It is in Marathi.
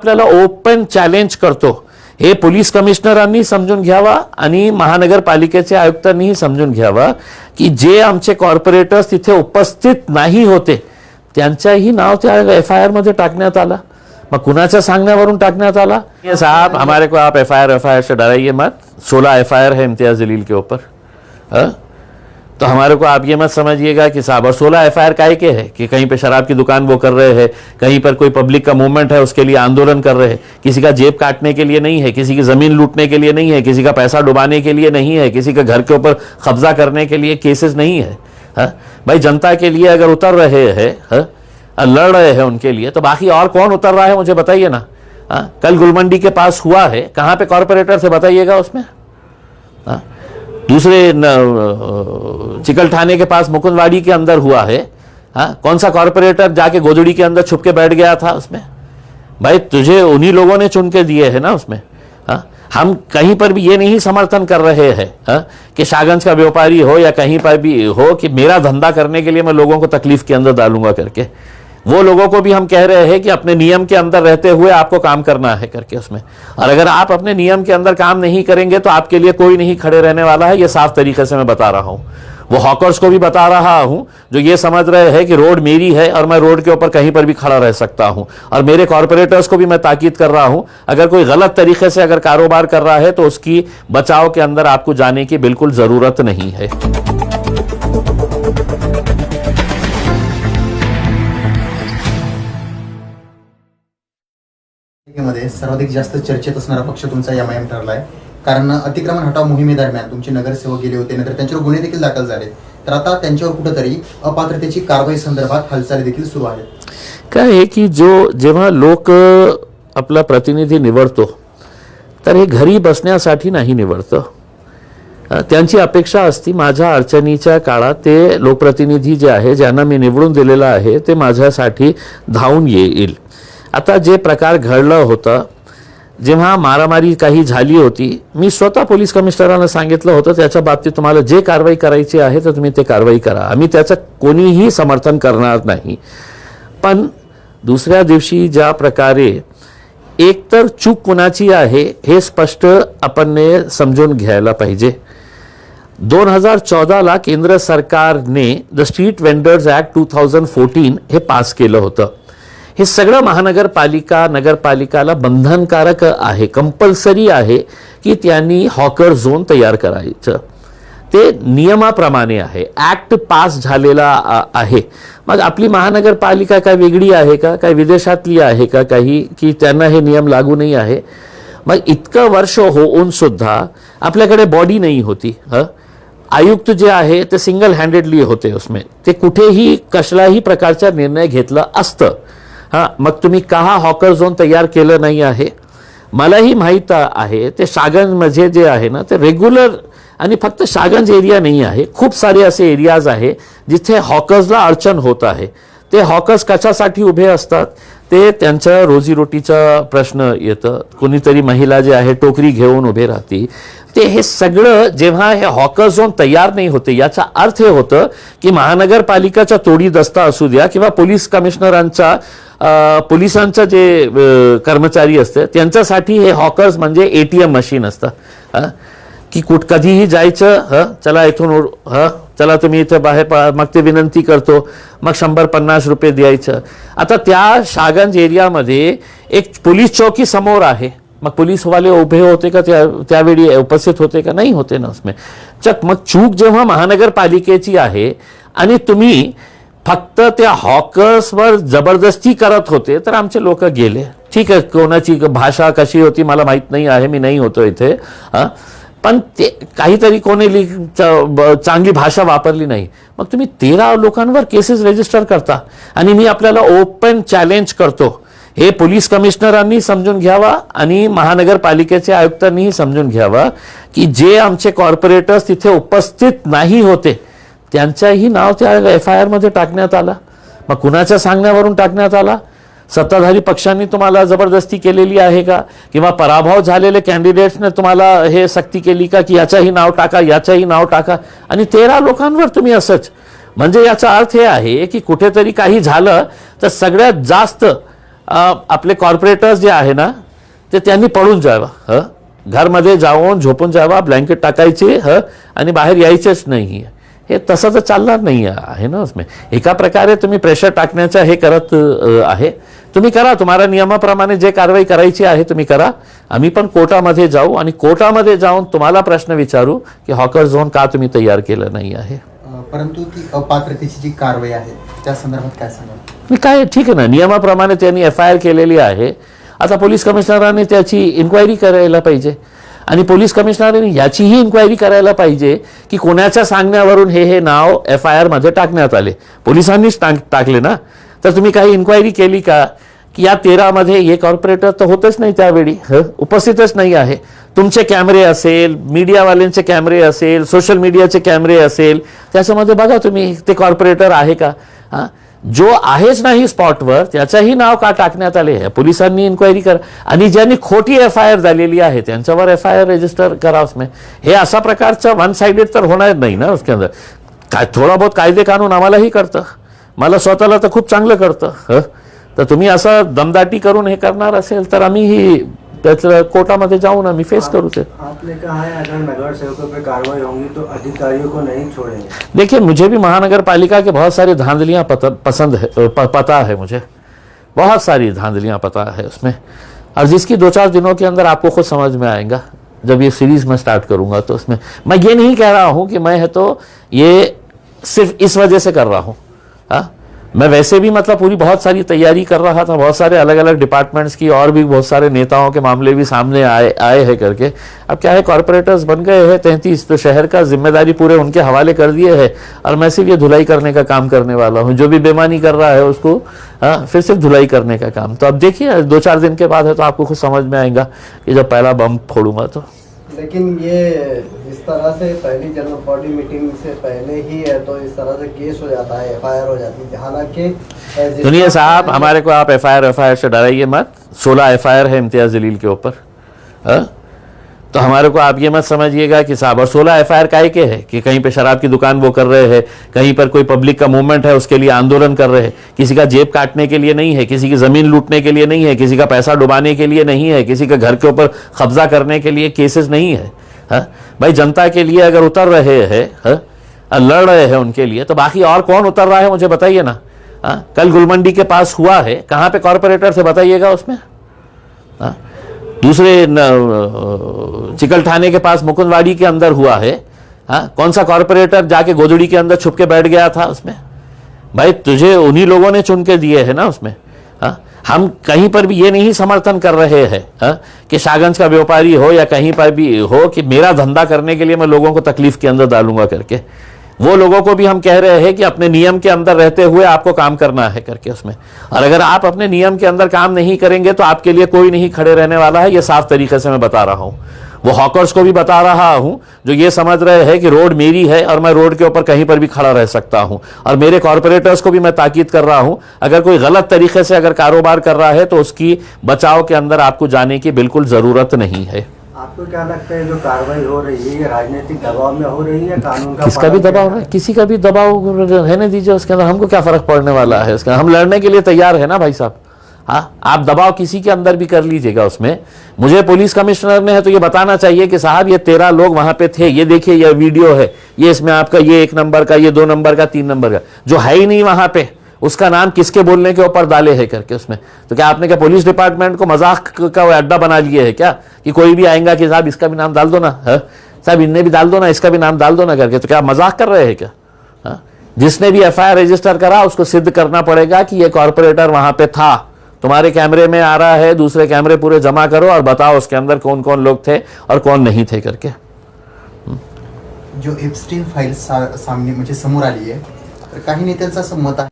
आपल्याला ओपन चॅलेंज करतो, हे पोलीस कमिशनरांनी समजून घ्यावा आणि महानगरपालिकेचे आयुक्तांनीही समजून घ्यावा की जे आमचे कॉर्पोरेटर्स तिथे उपस्थित नाही होते त्यांचाही नाव त्या एफआयआर मध्ये टाकण्यात आला। मग कुणाच्या सांगण्यावरून टाकण्यात आला? ये साहब हमारे को आप एफआईआर से डराइए मत, 16 एफआईआर है इम्तियाज जलील के ऊपर। तो हमारे को आप ये मत समझिएगा कि साहब और 16 एफआईआर काहे के है कि कहीं पे शराब की दुकान वो कर रहे हैं, कहीं पर कोई पब्लिक का मूवमेंट है उसके लिए आंदोलन कर रहे हैं, किसी का जेब काटने के लिए नहीं है, किसी की जमीन लूटने के लिए नहीं है, किसी का पैसा डुबाने के लिए नहीं है, किसी का घर के ऊपर कब्जा करने के लिए केसेस नहीं है। भाई जनता के लिए अगर उतर रहे हैं, लड़ रहे हैं उनके लिए, तो बाकी और कौन उतर रहा है मुझे बताइए ना। कल गुलमंडी के पास हुआ है, कहाँ पे कॉर्पोरेटर से बताइएगा उसमें। दूसरे चिकल थाने के पास मुकुंदवाड़ी के अंदर हुआ है, कौन सा कॉर्पोरेटर जाके गोदड़ी के अंदर छुप के बैठ गया था उसमें? भाई तुझे उन्हीं लोगों ने चुन के दिए है ना उसमें। हम कहीं पर भी ये नहीं समर्थन कर रहे हैं कि शाहगंज का व्यापारी हो या कहीं पर भी हो कि मेरा धंधा करने के लिए मैं लोगों को तकलीफ के अंदर डालूंगा करके। वो लोगों को भी हम कह रहे हैं कि अपने नियम के अंदर रहते हुए आपको काम करना है करके उसमें। और अगर आप अपने नियम के अंदर काम नहीं करेंगे तो आपके लिए कोई नहीं खड़े रहने वाला है, ये साफ तरीके से मैं बता रहा हूं। वो हॉकर्स को भी बता रहा हूं जो ये समझ रहे हैं कि रोड मेरी है और मैं रोड के ऊपर कहीं पर भी खड़ा रह सकता हूं। और मेरे कॉर्पोरेटर्स को भी मैं ताकीद कर रहा हूं, अगर कोई गलत तरीके से अगर कारोबार कर रहा है तो उसकी बचाव के अंदर आपको जाने की बिल्कुल जरूरत नहीं है। मध्ये सर्वाधिक जास्त चर्चेत असणारा पक्ष तुमचा एमआयएम ठरलाय, कारण अतिक्रमण हटाव मोहिमेदरम्यान तुमचे नगरसेवक गेले होते, नंतर त्यांच्यावर गुन्हे देखील दाखल झाले, तर आता त्यांच्यावर कुठेतरी अपात्रतेची कारवाई संदर्भात हालचाली देखील सुरू आहेत। काय आहे की जेव्हा लोक आपला प्रतिनिधी निवडतो तर हे घरी बसण्यासाठी नाही निवडतो। त्यांची अपेक्षा असती माझ्या अडचणीच्या काळात ते लोकप्रतिनिधी जे आहे ज्यांना मी निवडून दिलेला आहे ते माझ्यासाठी धावून येईल। आता जे प्रकार घडलं होतं, जेव्हा मारामारी काही झाली होती, मी स्वतः पोलीस कमिशनरांना सांगितलं होतं त्याच्या बाबतीत तुम्हाला जे कारवाई करायची आहे तर तुम्ही ते कारवाई करा, आम्ही त्याचं कोणीही समर्थन करणार नाही। पण दुसऱ्या दिवशी ज्या प्रकारे एकतर चूक कुणाची आहे हे स्पष्ट आपण समजून घ्यायला पाहिजे। 2014 ला केंद्र सरकारने द स्ट्रीट वेंडर्स ऍक्ट 2014 हे पास केलं होतं। हे सगळं महानगरपालिका नगरपालिकाला बंधनकारक आहे, कंपल्सरी आहे की त्यांनी हॉकर झोन तयार करायचं। ते नियमाप्रमाणे आहे, ऍक्ट पास झालेला आहे। मग आपली महानगरपालिका काय वेगळी आहे का, काय विदेशातली आहे का काही की त्यांना हे नियम लागू नाही आहे? मग इतकं वर्ष होऊन सुद्धा आपल्याकडे बॉडी नाही होती। आयुक्त जे आहे ते सिंगल हँडेडली होते उसमें, ते कुठेही कसलाही प्रकारचा निर्णय घेतला असतं। मग तुम्ही का हॉकर झोन तयार केलं नाही आहे? मलाही माहीत आहे ते शाहगंज मध्ये जे आहे ना ते रेग्युलर आणि फक्त शाहगंज एरिया नाही आहे, खूप सारे असे एरियाज आहे जिथे हॉकर्सला अडचण होत आहे। ते हॉकर्स कशासाठी उभे असतात? ते त्यांच्या रोजीरोटीचा प्रश्न येतं, कोणीतरी महिला जे आहे टोकरी घेऊन उभे राहते। ते हे सगळं जेव्हा हे हॉकर झोन तयार नाही होते याचा अर्थ हे होतं की महानगरपालिकाचा तोडी दस्ता असू द्या किंवा पोलीस कमिशनरांचा पोलिसांचा जे कर्मचारी असते त्यांच्यासाठी हे हॉकर्स म्हणजे एटीएम मशीन असतं की कधीही जायचं, चला इथून चला तुम्ही इथे बाहेर, मग ते विनंती करतो, मग 100-50 रुपये द्यायचं। आता त्या शाहगंज एरियामध्ये एक पोलीस चौकी समोर आहे, मग पोलीसवाले उभे होते का त्यावेळी उपस्थित होते का? नाही होते ना उसमें। मग चूक जेव्हा महानगरपालिकेची आहे आणि तुम्ही फक्त त्या हॉकर्सवर जबरदस्ती करत होते तर आमचे लोक गेले। ठीक आहे, कोणाची भाषा कशी होती मला माहित नाही आहे, मी नाही होतो इथे, पण ते काहीतरी कोणी चांगली भाषा वापरली नाही, मग तुम्ही 13 लोकांवर केसेस रजिस्टर करता। आणि मी आपल्याला ओपन चॅलेंज करतो, हे पोलीस कमिशनरांनी समजून घ्यावा आणि महानगरपालिकेचे आयुक्तांनीही समजून घ्यावा की जे आमचे कॉर्पोरेटर्स तिथे उपस्थित नाही होते त्यांचाही नाव त्या एफआयआर मध्ये टाकण्यात आला। मग कुणाच्या सांगण्यावरून टाकण्यात आला? सत्ताधारी पक्षांनी तुम्हाला जबरदस्ती केलेली आहे का, किंवा पराभव झालेले कॅन्डिडेट्सने तुम्हाला हे सक्ती केली का की याचंही नाव टाका याचंही नाव टाका, आणि 13 लोकांवर तुम्ही असंच? म्हणजे याचा अर्थ हे आहे की कुठेतरी काही झालं तर सगळ्यात जास्त आपले कॉर्पोरेटर्स जे आहे ना ते त्यांनी पळून जावं, घरमध्ये जाऊन झोपून जावा, ब्लँकेट टाकायचे आणि बाहेर यायचेच नाही. हे तसं तर चालणार नाही आहे ना. उसमें एका प्रकारे तुम्ही प्रेशर टाकण्याचं हे करत आहे. तुम्ही करा, तुम्हाला नियमाप्रमाणे जे कारवाई करायची आहे तुम्ही करा. आम्ही पण कोर्टामध्ये जाऊ आणि कोर्टामध्ये जाऊन तुम्हाला प्रश्न विचारू की हॉकर झोन का तुम्ही तयार केलं नाही आहे. परंतु ती अपात्रतेची जी कारवाई आहे त्या संदर्भात काय सांगाल? मी काय, ठीक आहे ना, नियमाप्रमाणे त्यांनी FIR केलेली आहे. आता पोलीस कमिशनरांनी त्याची इन्क्वायरी करायला पाहिजे आणि पोलीस कमिशनरांनी याचीही इन्क्वायरी करायला पाहिजे की कोणाच्या सांगण्यावरून हे नाव FIR मध्ये टाकण्यात आले. पोलिसांनीच टाकले ना. तर तुम्ही काही इन्क्वायरी केली का की या 13 मध्ये हे कॉर्पोरेटर तर होतच नाही, त्यावेळी उपस्थितच नाही आहे. तुमचे कॅमेरे असेल, मीडियावाल्यांचे कॅमेरे असेल, सोशल मीडियाचे कॅमेरे असेल, त्याच्यामध्ये बघा तुम्ही ते कॉर्पोरेटर आहे का. जो आहेच नाही स्पॉटवर त्याचंही नाव का टाकण्यात आले हे पोलिसांनी इन्क्वायरी करा आणि ज्यांनी खोटी FIR झालेली आहे त्यांच्यावर FIR रजिस्टर करा. उसमें हे अशा प्रकारचं वन साइडेड तर होणार नाही ना. उसके अंदर काय थोडा बहुत कायदे कानून आम्हालाही कळतं, मला स्वतःला तर खूप चांगलं कळतं. तर तुम्ही असं दमदाटी करून हे करणार असेल तर आम्हीही त्याचं कोर्टामध्ये जाऊन आम्ही फेस करू. ते आपने कहा है अगर नगर सेवकों पे कार्रवाई होंगी तो अधिकारियों को नहीं छोड़ेंगे. देखिए, मुझे भी महानगर पालिका के बहुत सारी धांधलियां पसंद है, पता है मुझे, बहुत सारी धांधलियां पता है उसमें, और जिसकी 2-4 दिनों के अंदर आपको खुद समझ में आएगा जब ये सीरीज में स्टार्ट करूंगा. तो उसमें मैं ये नहीं कह रहा हूं कि मैं है तो ये सिर्फ इस वजह से कर रहा हूं. मैं वैसे भी मतलब पूरी बहुत सारी तैयारी कर रहा था, बहुत सारे अलग अलग डिपार्टमेंट्स की और भी बहुत सारे नेताओं के मामले भी सामने आए हैं करके. अब क्या है, कॉर्पोरेटर्स बन गए हैं 33, तो शहर का जिम्मेदारी पूरे उनके हवाले कर दिए है और मैं सिर्फ ये धुलाई करने का काम करने वाला हूँ. जो भी बेईमानी कर रहा है उसको फिर सिर्फ धुलाई करने का काम. तो अब देखिए 2-4 दिन के बाद है तो आपको खुद समझ में आएगा कि जब पहला बम फोड़ूंगा तो. लेकिन ये इस तरह से पहली जनरल बॉडी मीटिंग से पहले ही है तो इस तरह से केस हो जाता है, FIR हो जाती है. हालांकि सुनिए साहब, हमारे को आप FIR से डराइए मत. 16 FIR है इम्तियाज जलील के ऊपर. तो हमारे को आप ये मत समझिएगा कि साहब, और 16 FIR काहे के है कि कहीं पे शराब की दुकान वो कर रहे हैं, कहीं पर कोई पब्लिक का मूवमेंट है उसके लिए आंदोलन कर रहे हैं. किसी का जेब काटने के लिए नहीं है, किसी की जमीन लूटने के लिए नहीं है, किसी का पैसा डुबाने के लिए नहीं है, किसी के घर के ऊपर कब्जा करने के लिए केसेस नहीं है. भाई, जनता के लिए अगर उतर रहे हैं, लड़ रहे हैं उनके लिए, तो बाकी और कौन उतर रहा है मुझे बताइए ना. कल गुलमंडी के पास हुआ है, कहाँ पे कॉर्पोरेटर से बताइएगा उसमें. दूसरे चिकल थाने के पास मुकुंदवाड़ी के अंदर हुआ है. कौन सा कॉर्पोरेटर जाके गोदड़ी के अंदर छुप के बैठ गया था उसमें. भाई, तुझे उन्हीं लोगों ने चुन के दिए है ना उसमें. हम कहीं पर भी ये नहीं समर्थन कर रहे हैं कि शाहगंज का व्यापारी हो या कहीं पर भी हो कि मेरा धंधा करने के लिए मैं लोगों को तकलीफ के अंदर डालूंगा करके. वो लोगों को भी हम कह रहे हैं कि अपने नियम के अंदर रहते हुए आपको काम करना है करके उसमें. और अगर आप अपने नियम के अंदर काम नहीं करेंगे तो आपके लिए कोई नहीं खड़े रहने वाला है. ये साफ तरीके से मैं बता रहा हूं. वो हॉकर्स को भी बता रहा हूं जो ये समझ रहे हैं कि रोड मेरी है और मैं रोड के ऊपर कहीं पर भी खड़ा रह सकता हूं. और मेरे कॉर्पोरेटर्स को भी मैं ताकीद कर रहा हूं, अगर कोई गलत तरीके से अगर कारोबार कर रहा है तो उसकी बचाव के अंदर आपको जाने की बिल्कुल जरूरत नहीं है. आपको क्या लगता है जो कार्रवाई हो रही है ये राजनीतिक दबाव में हो रही है, कानून का किसका भी दबाव है, किसी का भी दबाव रहने दीजिए. उसके अंदर हमको क्या फर्क पड़ने वाला है. उसके हम लड़ने के लिए तैयार है ना भाई साहब. आप दबाव किसी के अंदर भी कर लीजिएगा उसमें. मुझे पुलिस कमिश्नर ने है तो ये बताना चाहिए कि साहब ये 13 लोग वहां पे थे, ये देखिए ये वीडियो है, ये इसमें आपका ये 1 नंबर का, ये 2 नंबर का, 3 नंबर का, जो है ही नहीं वहां पे, उसका नाम किसके बोलने के ऊपर डाले है करके उसमें. तो क्या आपने क्या पुलिस डिपार्टमेंट को मजाक का अड्डा बना लिए है क्या कि कोई भी आएगा कि साहब इसका भी नाम डाल दो ना, साहब इनने भी डाल दो ना, इसका भी नाम डाल दो ना करके. तो क्या मजाक कर रहे हैं क्या. जिसने भी FIR रजिस्टर करा उसको सिद्ध करना पड़ेगा कि ये कॉर्पोरेटर वहां पे था. तुम्हारे कैमरे में आ रहा है, दूसरे कैमरे पूरे जमा करो और बताओ उसके अंदर कौन कौन लोग थे और कौन नहीं थे करके. जो एप्स्टीन फाईल सामने म्हणजे समोर आली आहे, तर काही नेत्यांचं असं मत आहे